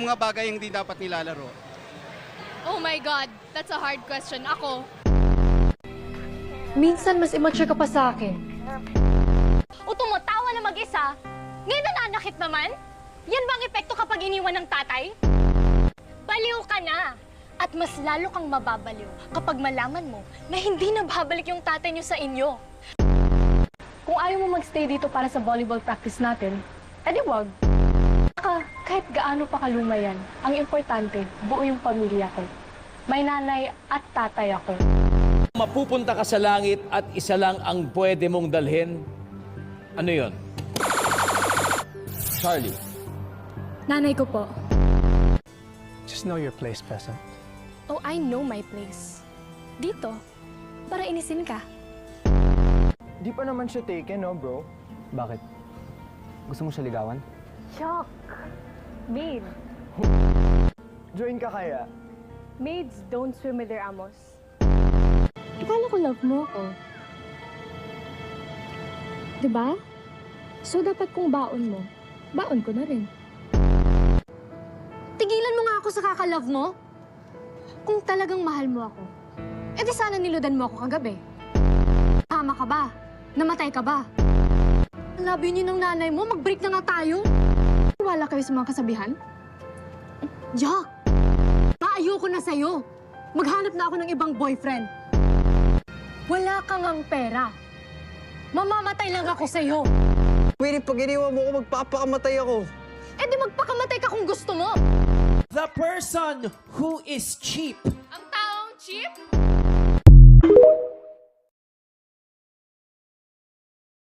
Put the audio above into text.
mga bagay yung hindi dapat nilalaro? Oh my God, that's a hard question. Ako, Minsan mas immature ka pa sa akin. O tumatawa na mag-isa, ngayon nananakit naman? Yan bang epekto kapag iniwan ng tatay? Baliw ka na! At mas lalo kang mababaliw kapag malaman mo na hindi na babalik yung tatay niyo sa inyo. Kung ayaw mo magstay dito para sa volleyball practice natin, edi wag. Kahit gaano pa kaluma yan, ang importante, buo yung pamilya ko. May nanay at tatay ako. Mapupunta ka sa langit at isa lang ang pwede mong dalhin. Ano yon? Charlie. nanay ko po. Just know your place, Pesa. Oh, I know my place. Dito, para inisin ka. Di pa naman siya taken, no, bro? Bakit? Gusto mo siya ligawan? Shock! Maid. Join ka kaya? Maids don't swim with their amos. Akala ko love mo ako. Diba? So dapat kung baon mo, baon ko na rin. Tigilan mo nga ako sa kakalove mo. Kung talagang mahal mo ako, edi sana niludan mo ako kagabi. Tama ka ba? Namatay ka ba? Labi niyo ng nanay mo, mag-break na nga tayo. Wala kayo sa mga kasabihan? Jack! Ayoko na sa'yo. Maghanap na ako ng ibang boyfriend. Wala kang ang pera. Mamamatay lang ako sa'yo. Pwede pag iniwan mo ako, magpapakamatay ako. Eh di magpakamatay ka kung gusto mo. The person who is cheap. Ang taong cheap?